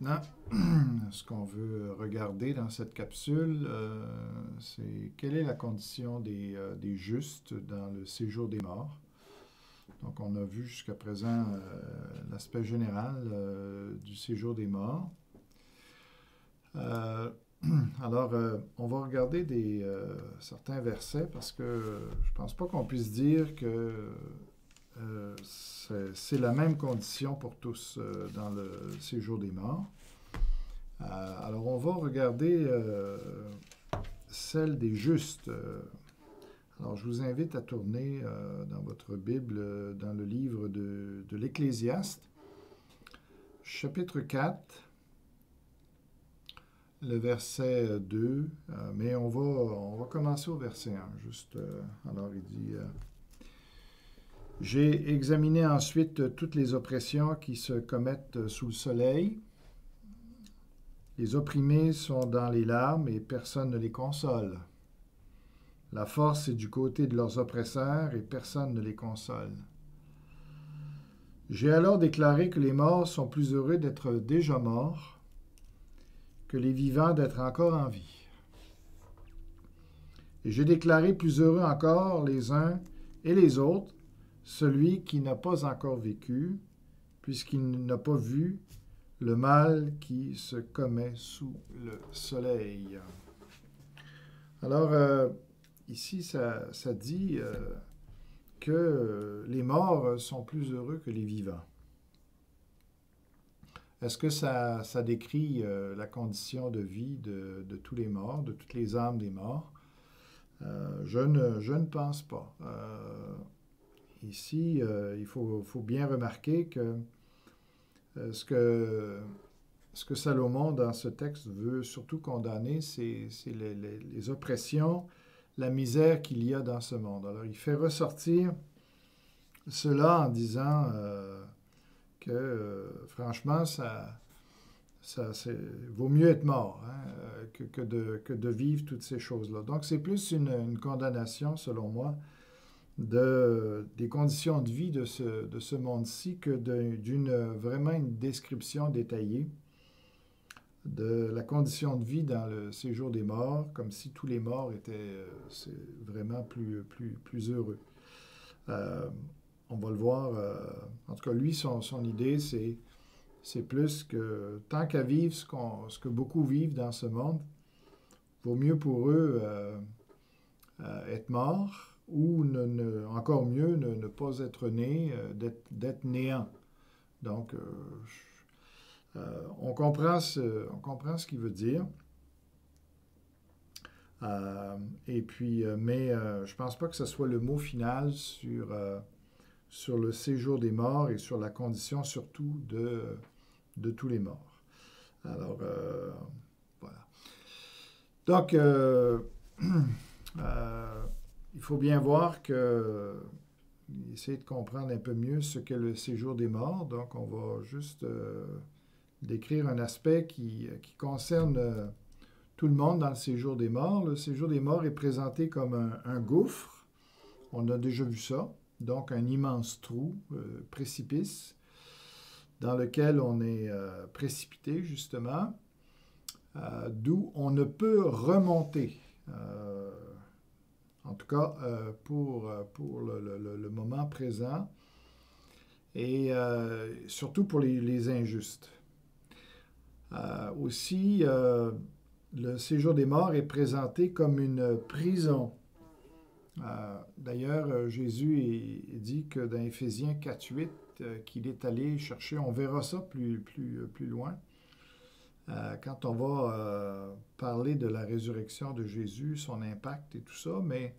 maintenant, ce qu'on veut regarder dans cette capsule, c'est quelle est la condition des justes dans le séjour des morts. Donc, on a vu jusqu'à présent l'aspect général du séjour des morts. Alors, on va regarder certains versets parce que je ne pense pas qu'on puisse dire que c'est la même condition pour tous dans le séjour des morts. Alors, on va regarder celle des justes. Alors, je vous invite à tourner dans votre Bible, dans le livre de l'Ecclésiaste, chapitre 4, le verset 2, mais on va commencer au verset 1, juste. Alors, il dit... J'ai examiné ensuite toutes les oppressions qui se commettent sous le soleil. Les opprimés sont dans les larmes et personne ne les console. La force est du côté de leurs oppresseurs et personne ne les console. J'ai alors déclaré que les morts sont plus heureux d'être déjà morts que les vivants d'être encore en vie. Et j'ai déclaré plus heureux encore les uns et les autres, celui qui n'a pas encore vécu, puisqu'il n'a pas vu le mal qui se commet sous le soleil. Alors, ici, ça dit que les morts sont plus heureux que les vivants. Est-ce que ça décrit la condition de vie de tous les morts, de toutes les âmes des morts? Je ne pense pas. Ici, il faut bien remarquer que ce que Salomon, dans ce texte, veut surtout condamner, c'est les oppressions, la misère qu'il y a dans ce monde. Alors, il fait ressortir cela en disant que, franchement, vaut mieux être mort que de vivre toutes ces choses-là. Donc, c'est plus une condamnation, selon moi, des conditions de vie de ce monde-ci que vraiment une description détaillée de la condition de vie dans le séjour des morts, comme si tous les morts étaient vraiment plus heureux. On va le voir. En tout cas, lui, son idée, c'est plus que tant qu'à vivre ce que beaucoup vivent dans ce monde, vaut mieux pour eux être morts, ou encore mieux, ne pas être né, d'être néant. Donc, on comprend ce qu'il veut dire. Et puis, mais je ne pense pas que ce soit le mot final sur le séjour des morts et sur la condition surtout de tous les morts. Alors, voilà. Donc, il faut bien voir essayer de comprendre un peu mieux ce qu'est le séjour des morts. Donc, on va juste décrire un aspect qui concerne tout le monde dans le séjour des morts. Le séjour des morts est présenté comme un gouffre. On a déjà vu ça. Donc, un immense trou, précipice, dans lequel on est précipité, justement, d'où on ne peut remonter. En tout cas, pour le moment présent, et surtout pour les injustes. Aussi, le séjour des morts est présenté comme une prison. D'ailleurs, Jésus dit que dans Éphésiens 4.8, qu'il est allé chercher, on verra ça plus loin, quand on va parler de la résurrection de Jésus, son impact et tout ça, mais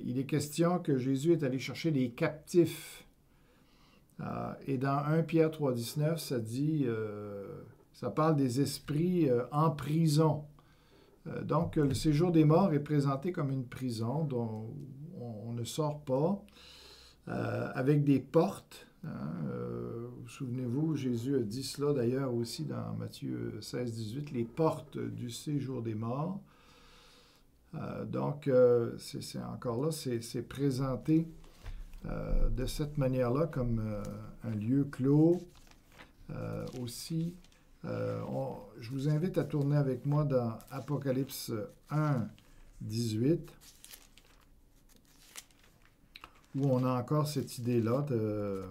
il est question que Jésus est allé chercher les captifs. Et dans 1 Pierre 3.19, ça dit, ça parle des esprits en prison. Donc, le séjour des morts est présenté comme une prison dont on ne sort pas, avec des portes. Souvenez-vous, Jésus a dit cela d'ailleurs aussi dans Matthieu 16-18, les portes du séjour des morts. Donc, c'est encore là, c'est présenté de cette manière-là comme un lieu clos, aussi Je vous invite à tourner avec moi dans Apocalypse 1, 18, où on a encore cette idée-là de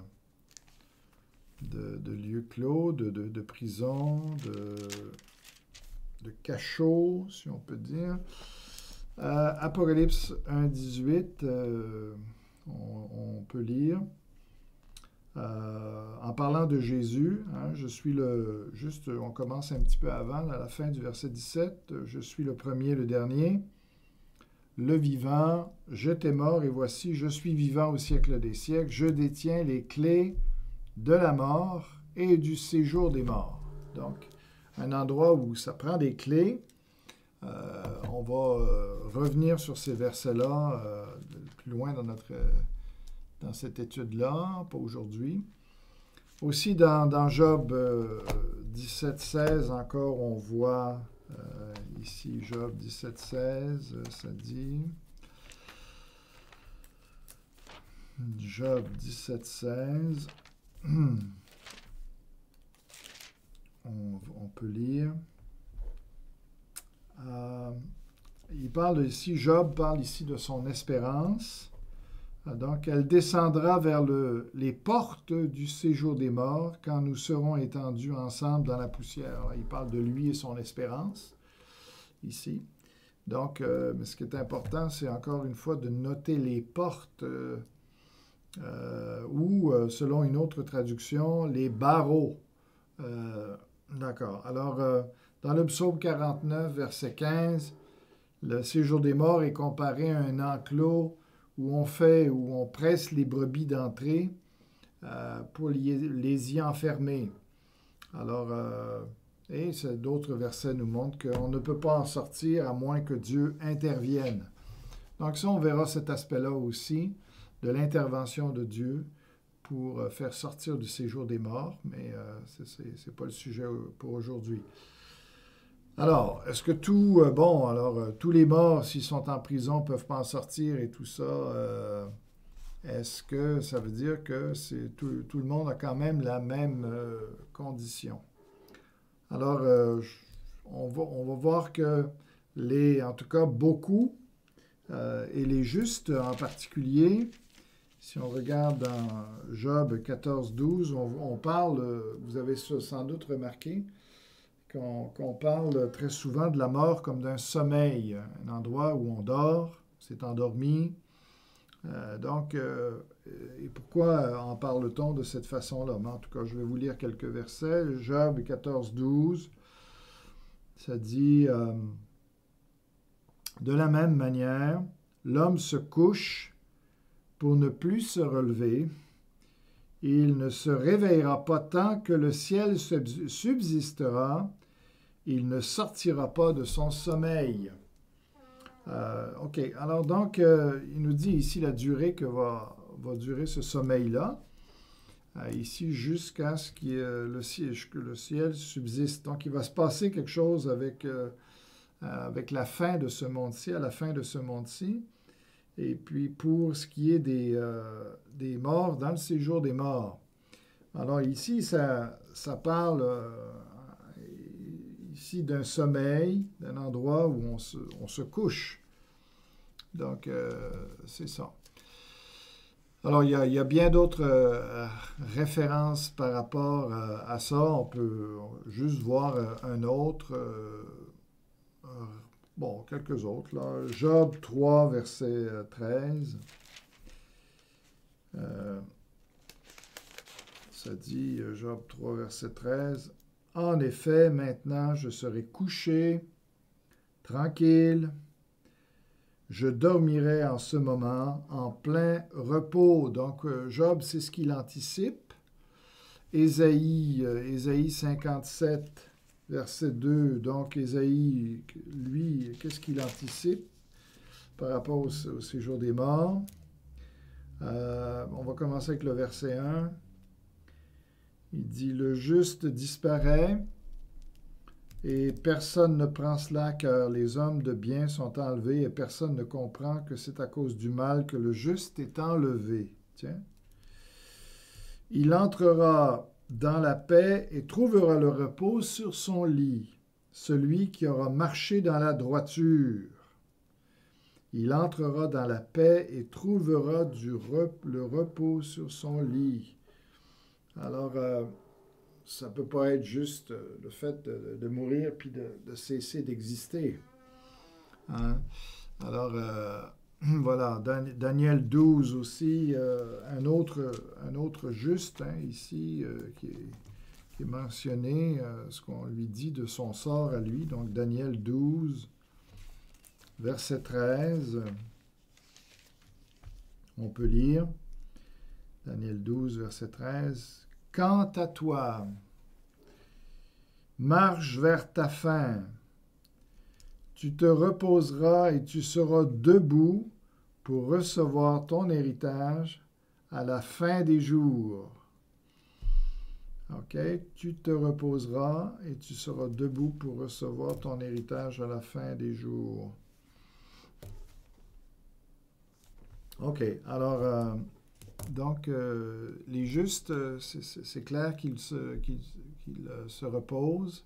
lieu clos, de prison, de cachot, si on peut dire. Apocalypse 1, 18, on peut lire. En parlant de Jésus, hein, je suis juste, on commence un petit peu avant, à la fin du verset 17, je suis le premier, le dernier, le vivant, j'étais mort et voici, je suis vivant au siècle des siècles, je détiens les clés de la mort et du séjour des morts. Donc, un endroit où ça prend des clés. On va revenir sur ces versets-là plus loin dans cette étude-là, pas aujourd'hui. Aussi, dans Job 17, 16, encore, on voit, ici, Job 17, 16, ça dit... Job 17, 16, on peut lire. Job parle ici de son espérance. Donc, elle descendra vers les portes du séjour des morts quand nous serons étendus ensemble dans la poussière. Alors, il parle de lui et son espérance, ici. Donc, mais ce qui est important, c'est encore une fois de noter les portes ou, selon une autre traduction, les barreaux. D'accord. Alors, dans le psaume 49, verset 15, le séjour des morts est comparé à un enclos où on presse les brebis d'entrée pour les y enfermer. Alors, et d'autres versets nous montrent qu'on ne peut pas en sortir à moins que Dieu intervienne. Donc ça, on verra cet aspect-là aussi, de l'intervention de Dieu pour faire sortir du séjour des morts, mais ce n'est pas le sujet pour aujourd'hui. Alors, est-ce que tous les morts, s'ils sont en prison, ne peuvent pas en sortir et tout ça, est-ce que ça veut dire que tout le monde a quand même la même condition? Alors, on va voir que en tout cas, beaucoup, et les justes en particulier, si on regarde dans Job 14, 12, on parle, vous avez sans doute remarqué, qu'on parle très souvent de la mort comme d'un sommeil, un endroit où on dort, s'est endormi. Et pourquoi en parle-t-on de cette façon-là? Mais en tout cas, je vais vous lire quelques versets. Job 14, 12, ça dit de la même manière, l'homme se couche pour ne plus se relever. Il ne se réveillera pas tant que le ciel subsistera. Il ne sortira pas de son sommeil. OK. Alors donc, il nous dit ici la durée que va durer ce sommeil-là. Ici, jusqu'à ce que le ciel subsiste. Donc, il va se passer quelque chose avec la fin de ce monde-ci, à la fin de ce monde-ci. Et puis, pour ce qui est des morts, dans le séjour des morts. Alors ici, ça parle ici d'un sommeil, d'un endroit où on se couche. Donc, c'est ça. Alors, il y a bien d'autres références par rapport à ça. On peut juste voir un autre, quelques autres. Là. Job 3, verset 13. Ça dit, Job 3, verset 13, « En effet, maintenant, je serai couché, tranquille, je dormirai en ce moment, en plein repos. » Donc, Job, c'est ce qu'il anticipe. Ésaïe 57, verset 2, donc Ésaïe, lui, qu'est-ce qu'il anticipe par rapport au séjour des morts? On va commencer avec le verset 1. Il dit, « Le juste disparaît, et personne ne prend cela, car les hommes de bien sont enlevés, et personne ne comprend que c'est à cause du mal que le juste est enlevé. » Tiens. « Il entrera dans la paix et trouvera le repos sur son lit, celui qui aura marché dans la droiture. Il entrera dans la paix et trouvera le repos sur son lit. Alors, ça ne peut pas être juste le fait de mourir puis de cesser d'exister. Hein? Alors, voilà, Daniel 12 aussi, un autre juste ici qui est mentionné, ce qu'on lui dit de son sort à lui. Donc, Daniel 12, verset 13, on peut lire. Daniel 12, verset 13. « Quant à toi, marche vers ta fin. Tu te reposeras et tu seras debout pour recevoir ton héritage à la fin des jours. » OK? Tu te reposeras et tu seras debout pour recevoir ton héritage à la fin des jours. OK. Alors, donc, les justes, c'est clair qu'ils se reposent.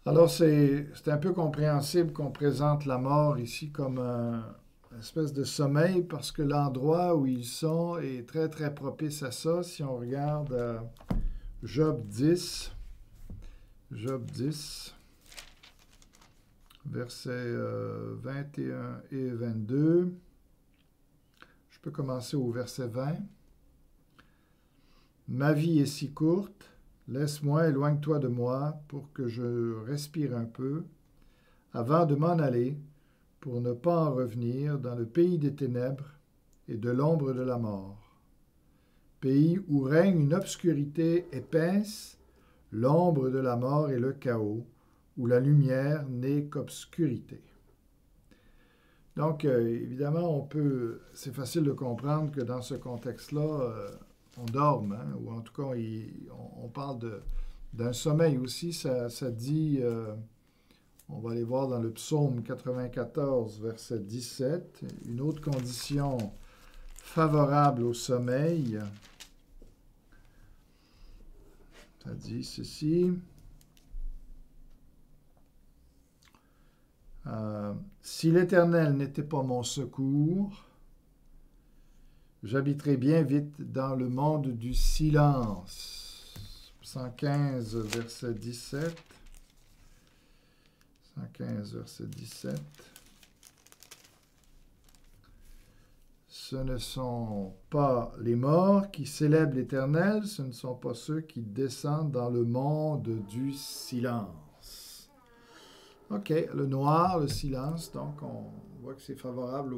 Alors, c'est un peu compréhensible qu'on présente la mort ici comme une espèce de sommeil parce que l'endroit où ils sont est très, très propice à ça. Si on regarde Job 10, versets 21 et 22. Je peux commencer au verset 20. « Ma vie est si courte. Laisse-moi, éloigne-toi de moi pour que je respire un peu, avant de m'en aller, pour ne pas en revenir dans le pays des ténèbres et de l'ombre de la mort. Pays où règne une obscurité épaisse, l'ombre de la mort et le chaos, où la lumière n'est qu'obscurité. » Donc, évidemment, c'est facile de comprendre que dans ce contexte-là, on dorme, hein, ou en tout cas, on parle d'un sommeil aussi. Ça dit, on va aller voir dans le psaume 94, verset 17, une autre condition favorable au sommeil. Ça dit ceci. Si l'Éternel n'était pas mon secours, j'habiterai bien vite dans le monde du silence. 115, verset 17. 115, verset 17. Ce ne sont pas les morts qui célèbrent l'Éternel, ce ne sont pas ceux qui descendent dans le monde du silence. OK, le noir, le silence, donc on voit que c'est favorable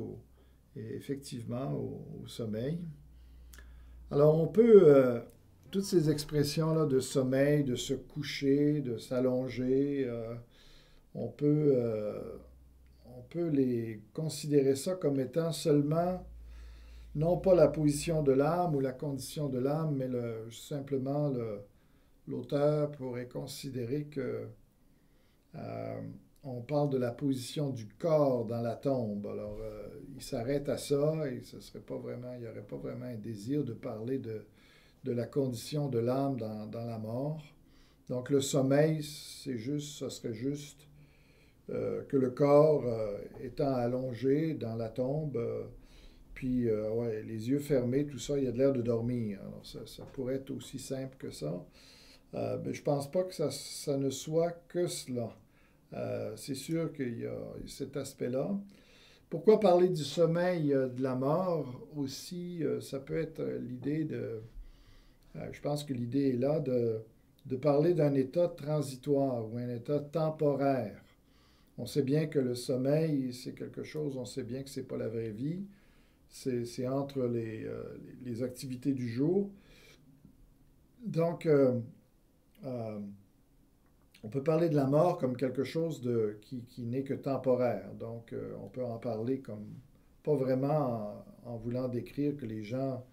effectivement au sommeil. Alors on peut, toutes ces expressions-là de sommeil, de se coucher, de s'allonger, on peut les considérer ça comme étant seulement, non pas la position de l'âme ou la condition de l'âme, mais simplement l'auteur pourrait considérer que on parle de la position du corps dans la tombe. Alors, il s'arrête à ça et il n'y aurait pas vraiment un désir de parler de la condition de l'âme dans la mort. Donc, le sommeil, ce serait juste que le corps étant allongé dans la tombe, puis les yeux fermés, tout ça, il y a de l'air de dormir. Alors, ça pourrait être aussi simple que ça. Mais je ne pense pas que ça ne soit que cela. C'est sûr qu'il y a cet aspect-là. Pourquoi parler du sommeil de la mort aussi? Ça peut être l'idée je pense que l'idée est là de parler d'un état transitoire ou un état temporaire. On sait bien que le sommeil, c'est quelque chose, on sait bien que ce n'est pas la vraie vie. C'est entre les activités du jour. Donc, on peut parler de la mort comme quelque chose qui n'est que temporaire. Donc, on peut en parler comme pas vraiment en voulant décrire que les gens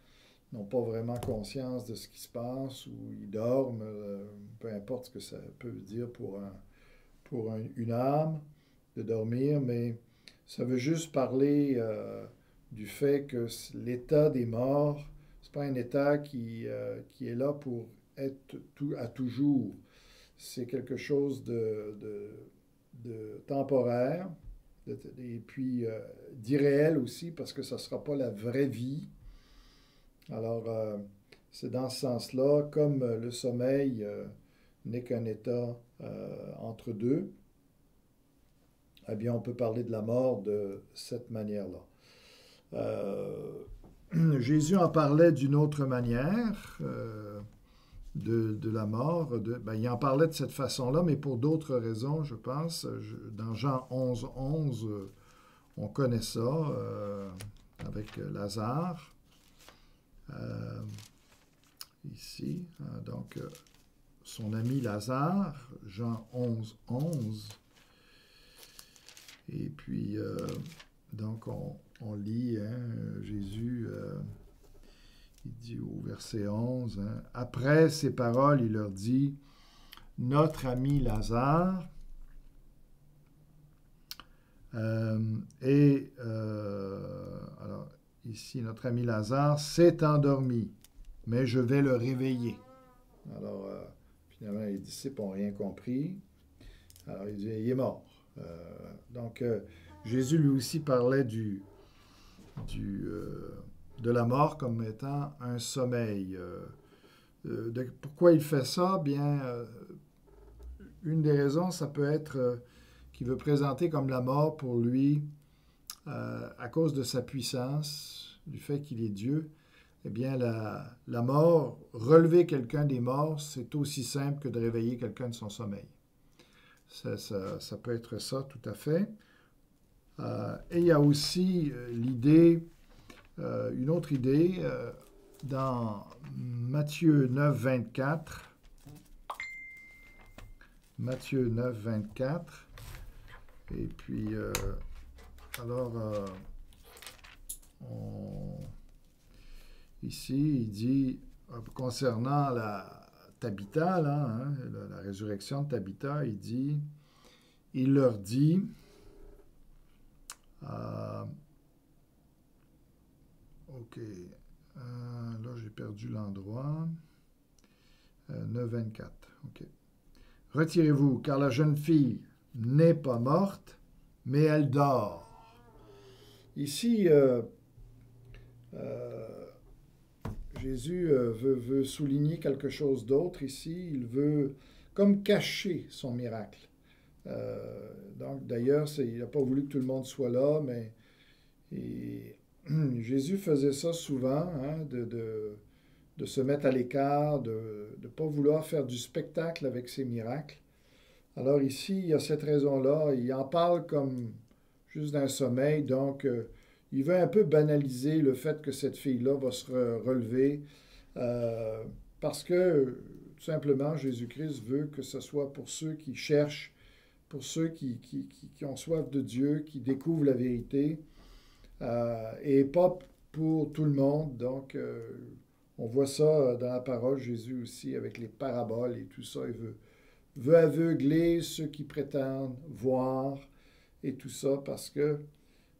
n'ont pas vraiment conscience de ce qui se passe ou ils dorment, peu importe ce que ça peut dire pour une âme de dormir, mais ça veut juste parler du fait que l'état des morts, C'est pas un état qui est là pour être à toujours. C'est quelque chose de temporaire et puis d'irréel aussi parce que ça ne sera pas la vraie vie. Alors, c'est dans ce sens-là, comme le sommeil n'est qu'un état entre deux, eh bien, on peut parler de la mort de cette manière-là. Jésus en parlait d'une autre manière de la mort. Il en parlait de cette façon-là, mais pour d'autres raisons, je pense. Dans Jean 11, 11, on connaît ça avec Lazare. Ici, donc, son ami Lazare, Jean 11, 11. Et puis, donc, on lit, Jésus, il dit au verset 11, après ces paroles, il leur dit, notre ami Lazare, alors, ici, notre ami Lazare s'est endormi, mais je vais le réveiller. Alors, finalement, les disciples n'ont rien compris. Alors, il dit, il est mort. Donc, Jésus lui aussi parlait de la mort comme étant un sommeil. Pourquoi il fait ça? Bien, une des raisons, ça peut être qu'il veut présenter comme la mort pour lui, à cause de sa puissance, du fait qu'il est Dieu. Eh bien, la mort, relever quelqu'un des morts, c'est aussi simple que de réveiller quelqu'un de son sommeil. Ça peut être ça, tout à fait. Et il y a aussi l'idée, une autre idée, dans Matthieu 9, 24. Matthieu 9, 24. Et puis, alors, ici, il dit, concernant Tabitha, là, la résurrection de Tabitha, il leur dit, OK, là j'ai perdu l'endroit, 9.24, OK. Retirez-vous, car la jeune fille n'est pas morte, mais elle dort. Ici, Jésus veut souligner quelque chose d'autre ici. Il veut comme cacher son miracle. Donc, d'ailleurs, il n'a pas voulu que tout le monde soit là, mais Jésus faisait ça souvent, de se mettre à l'écart, de ne pas vouloir faire du spectacle avec ses miracles. Alors ici, il y a cette raison-là. Il en parle comme juste d'un sommeil, donc il veut un peu banaliser le fait que cette fille-là va se relever, parce que, tout simplement, Jésus-Christ veut que ce soit pour ceux qui cherchent, pour ceux qui ont soif de Dieu, qui découvrent la vérité, et pas pour tout le monde. Donc, on voit ça dans la parole, Jésus aussi, avec les paraboles et tout ça. Il veut aveugler ceux qui prétendent voir et tout ça, parce que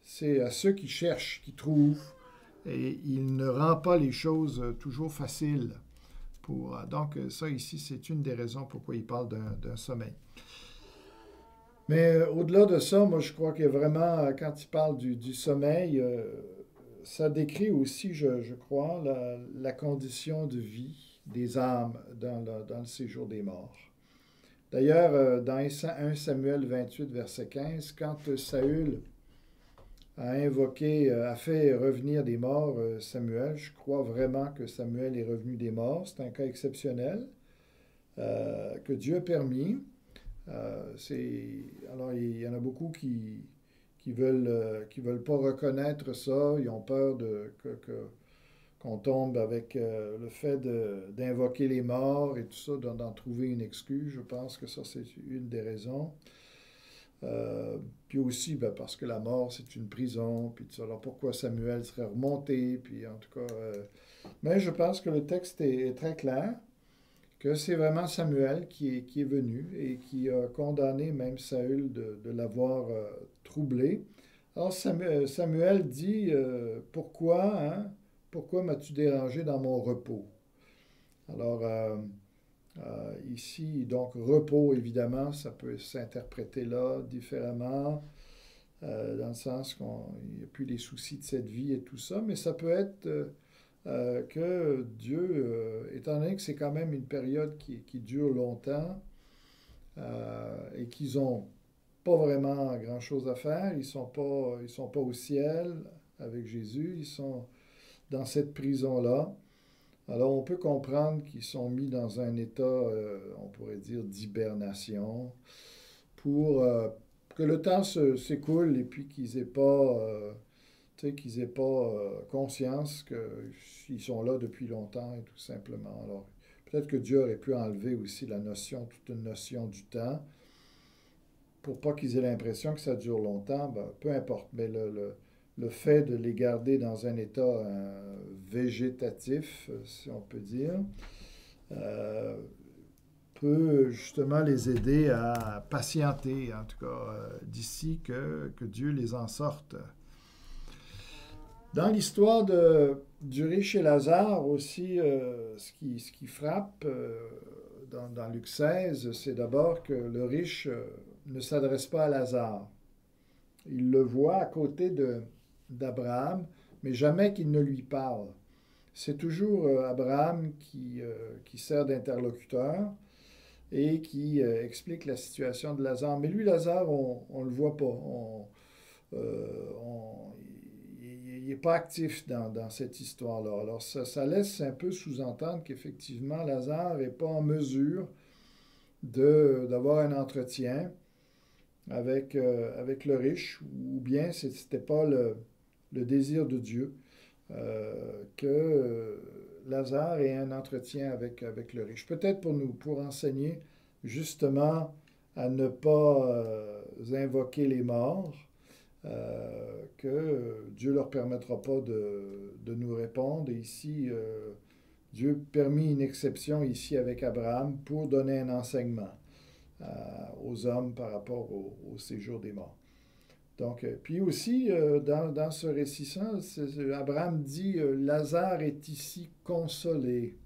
c'est à ceux qui cherchent, qui trouvent, et il ne rend pas les choses toujours faciles. Donc, ça ici, c'est une des raisons pourquoi il parle d'un sommeil. Mais au-delà de ça, moi, je crois que vraiment, quand il parle du sommeil, ça décrit aussi, je crois, la condition de vie des âmes dans le séjour des morts. D'ailleurs, dans 1 Samuel 28, verset 15, quand Saül a fait revenir des morts Samuel, je crois vraiment que Samuel est revenu des morts. C'est un cas exceptionnel que Dieu a permis. Alors, il y en a beaucoup qui veulent pas reconnaître ça. Ils ont peur qu'on tombe avec le fait d'invoquer les morts et tout ça, d'en trouver une excuse. Je pense que ça, c'est une des raisons. Puis aussi, parce que la mort, c'est une prison. Puis tout ça. Alors, pourquoi Samuel serait remonté? Puis en tout cas... Mais je pense que le texte est très clair, que c'est vraiment Samuel qui est venu et qui a condamné même Saül de l'avoir troublé. Alors Samuel dit, pourquoi pourquoi m'as-tu dérangé dans mon repos? Alors, ici, donc, repos, évidemment, ça peut s'interpréter là différemment, dans le sens qu'il n'y a plus les soucis de cette vie et tout ça, mais ça peut être que Dieu, étant donné que c'est quand même une période qui dure longtemps et qu'ils n'ont pas vraiment grand-chose à faire, ils sont pas au ciel avec Jésus, ils sont dans cette prison-là. Alors, on peut comprendre qu'ils sont mis dans un état, on pourrait dire, d'hibernation pour que le temps s'écoule et puis qu'ils n'aient pas, qu'ils aient pas conscience qu'ils sont là depuis longtemps et tout simplement. Alors, peut-être que Dieu aurait pu enlever aussi la notion, toute une notion du temps, pour pas qu'ils aient l'impression que ça dure longtemps, ben, peu importe. Mais le fait de les garder dans un état végétatif, si on peut dire, euh, peut justement les aider à patienter, en tout cas, d'ici que Dieu les en sorte. Dans l'histoire du riche et Lazare aussi, ce qui frappe dans Luc 16, c'est d'abord que le riche ne s'adresse pas à Lazare. Il le voit à côté d'Abraham, mais jamais qu'il ne lui parle. C'est toujours Abraham qui sert d'interlocuteur et qui explique la situation de Lazare. Mais lui, Lazare, on ne le voit pas. Il n'est pas actif dans cette histoire-là. Alors, ça laisse un peu sous-entendre qu'effectivement, Lazare n'est pas en mesure d'avoir un entretien avec le riche, ou bien ce n'était pas le désir de Dieu que Lazare ait un entretien avec le riche. Peut-être pour enseigner justement à ne pas invoquer les morts, que Dieu ne leur permettra pas de nous répondre. Et ici, Dieu permit une exception ici avec Abraham pour donner un enseignement aux hommes par rapport au séjour des morts. Donc, puis aussi, dans ce récit, Abraham dit Lazare est ici consolé.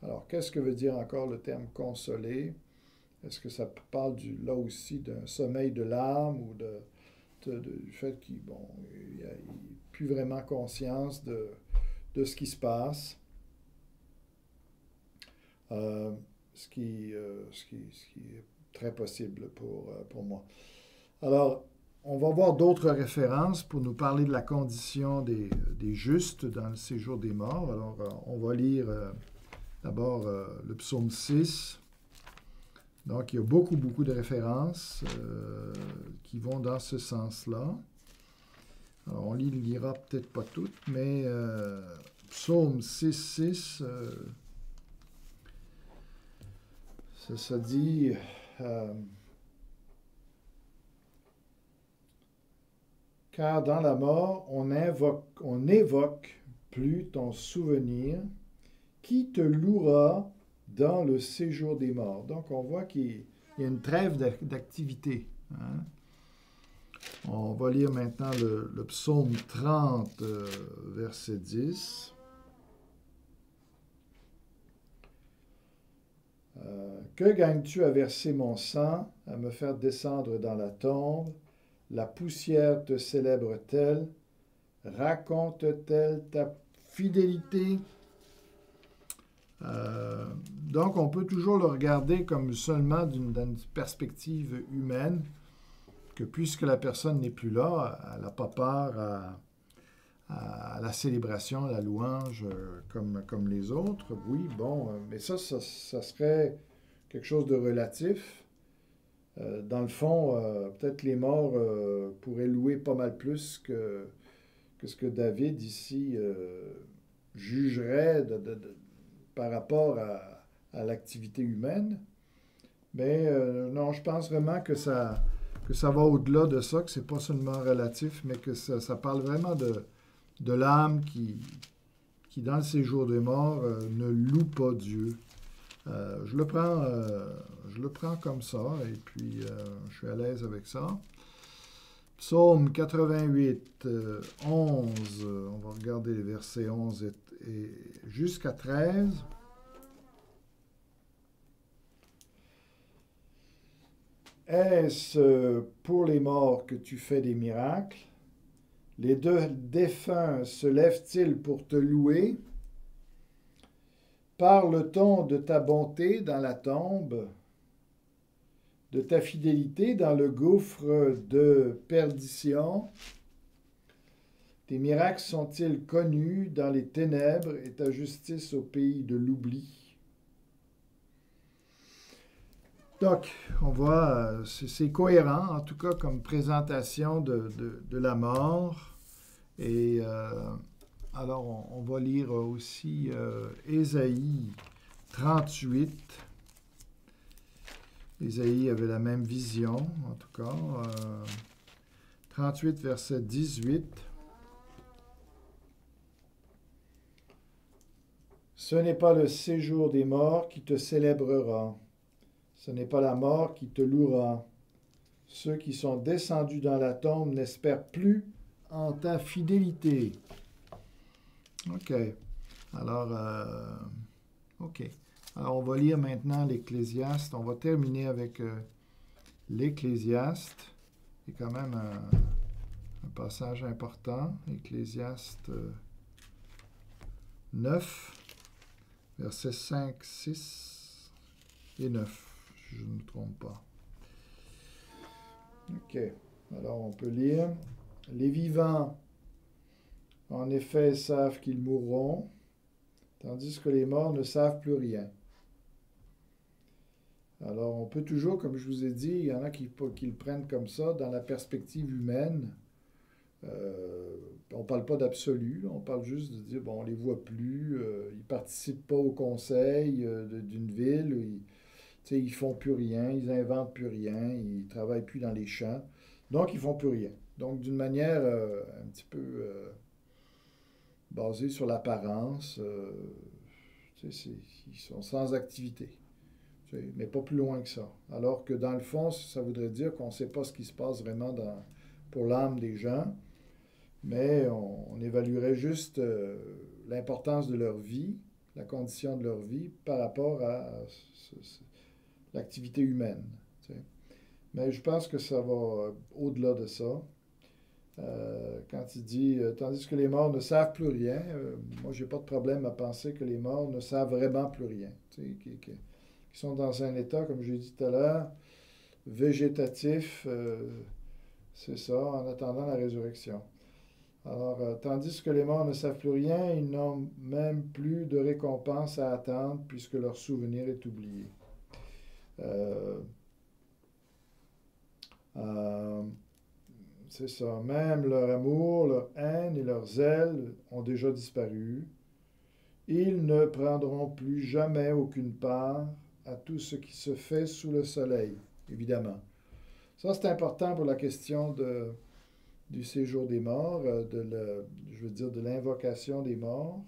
Alors, qu'est-ce que veut dire encore le terme consolé? Est-ce que ça parle là aussi d'un sommeil de l'âme ou du fait qu'il n'a plus vraiment conscience de ce qui se passe? Ce qui est très possible pour moi. Alors, on va voir d'autres références pour nous parler de la condition des justes dans le séjour des morts. Alors, on va lire d'abord le psaume 6. Donc, il y a beaucoup de références qui vont dans ce sens-là. Alors, on lira peut-être pas toutes, mais psaume 6, ça dit... car dans la mort, on n'évoque plus ton souvenir, qui te louera dans le séjour des morts. Donc, on voit qu'il y a une trêve d'activité. Hein? On va lire maintenant le psaume 30, verset 10. Que gagnes-tu à verser mon sang, à me faire descendre dans la tombe? La poussière te célèbre-t-elle? Raconte-t-elle ta fidélité? Donc, on peut toujours le regarder comme seulement d'une perspective humaine, que puisque la personne n'est plus là, elle n'a pas part à la célébration, à la louange, comme les autres. Oui, bon, mais ça serait quelque chose de relatif. Dans le fond, peut-être les morts pourraient louer pas mal plus que ce que David ici jugerait par rapport à l'activité humaine. Mais non, je pense vraiment que ça va au-delà de ça, que c'est pas seulement relatif, mais que ça parle vraiment de l'âme qui, dans le séjour des morts, ne loue pas Dieu. Je le prends comme ça, et puis je suis à l'aise avec ça. Psaume 88, 11, on va regarder les versets 11 et jusqu'à 13. Est-ce pour les morts que tu fais des miracles? Les deux défunts se lèvent-ils pour te louer? Parle-t-on de ta bonté dans la tombe, de ta fidélité dans le gouffre de perdition? Tes miracles sont-ils connus dans les ténèbres et ta justice au pays de l'oubli? Donc, on voit, c'est cohérent, en tout cas, comme présentation de la mort. Et alors, on va lire aussi Ésaïe 38. Ésaïe avait la même vision, en tout cas. 38, verset 18. Ce n'est pas le séjour des morts qui te célébrera. Ce n'est pas la mort qui te louera. Ceux qui sont descendus dans la tombe n'espèrent plus en ta fidélité. OK. Alors, OK. Alors, on va lire maintenant l'Ecclésiaste. On va terminer avec l'Ecclésiaste. C'est quand même un passage important. Ecclésiaste 9, versets 5, 6 et 9. Je ne me trompe pas. OK. Alors, on peut lire. Les vivants, en effet, savent qu'ils mourront, tandis que les morts ne savent plus rien. Alors, on peut toujours, comme je vous ai dit, il y en a qui le prennent comme ça, dans la perspective humaine. On ne parle pas d'absolu, on parle juste de dire, bon, on ne les voit plus, ils ne participent pas au conseil d'une ville, ils ne font plus rien, ils n'inventent plus rien, ils ne travaillent plus dans les champs, donc ils ne font plus rien. Donc, d'une manière un petit peu basée sur l'apparence, ils sont sans activité, mais pas plus loin que ça. Alors que dans le fond, ça voudrait dire qu'on ne sait pas ce qui se passe vraiment pour l'âme des gens, mais on évaluerait juste l'importance de leur vie, la condition de leur vie par rapport à l'activité humaine. Mais je pense que ça va au-delà de ça. Quand il dit « Tandis que les morts ne savent plus rien », moi, je n'ai pas de problème à penser que les morts ne savent vraiment plus rien. Qui sont dans un état, comme j'ai dit tout à l'heure, végétatif, c'est ça, en attendant la résurrection. Alors, tandis que les morts ne savent plus rien, ils n'ont même plus de récompense à attendre puisque leur souvenir est oublié. C'est ça, même leur amour, leur haine et leur zèle ont déjà disparu. Ils ne prendront plus jamais aucune part à tout ce qui se fait sous le soleil, évidemment. Ça, c'est important pour la question du séjour des morts, de l'invocation des morts.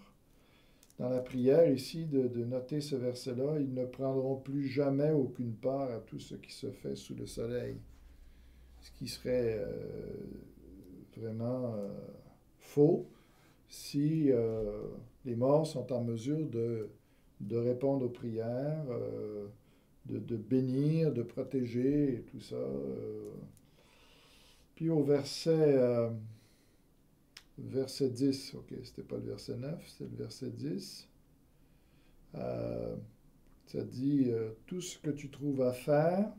Dans la prière ici, de noter ce verset-là, ils ne prendront plus jamais aucune part à tout ce qui se fait sous le soleil. Ce qui serait vraiment faux si les morts sont en mesure de répondre aux prières, de bénir, de protéger et tout ça. Puis au verset 10, ok, c'était pas le verset 9, c'était le verset 10. Ça dit tout ce que tu trouves à faire,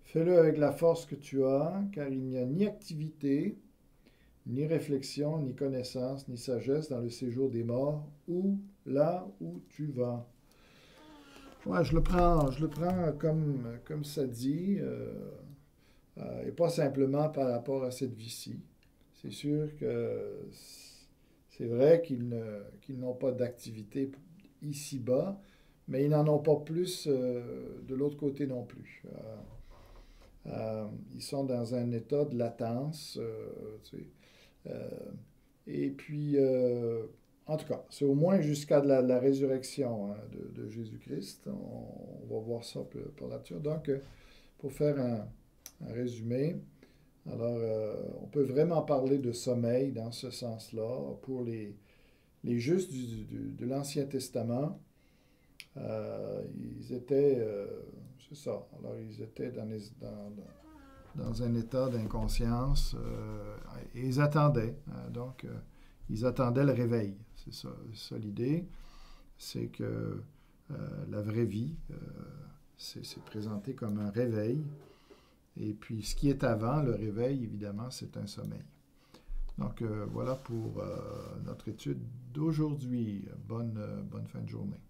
fais-le avec la force que tu as, car il n'y a ni activité, ni réflexion, ni connaissance, ni sagesse dans le séjour des morts, ou là où tu vas. Ouais, je le prends comme ça dit, et pas simplement par rapport à cette vie-ci. C'est sûr que c'est vrai qu'ils n'ont pas d'activité ici-bas, mais ils n'en ont pas plus de l'autre côté non plus. Ils sont dans un état de latence. Et puis, en tout cas, c'est au moins jusqu'à la résurrection de Jésus-Christ. On va voir ça par la nature. Donc, pour faire en résumé. Alors, on peut vraiment parler de sommeil dans ce sens-là. Pour les justes de l'Ancien Testament, ils étaient, c'est ça, alors ils étaient dans un état d'inconscience et ils attendaient. Donc, ils attendaient le réveil. C'est ça l'idée. C'est que la vraie vie, c'est présenté comme un réveil. Et puis, ce qui est avant le réveil, évidemment, c'est un sommeil. Donc, voilà pour notre étude d'aujourd'hui. Bonne fin de journée.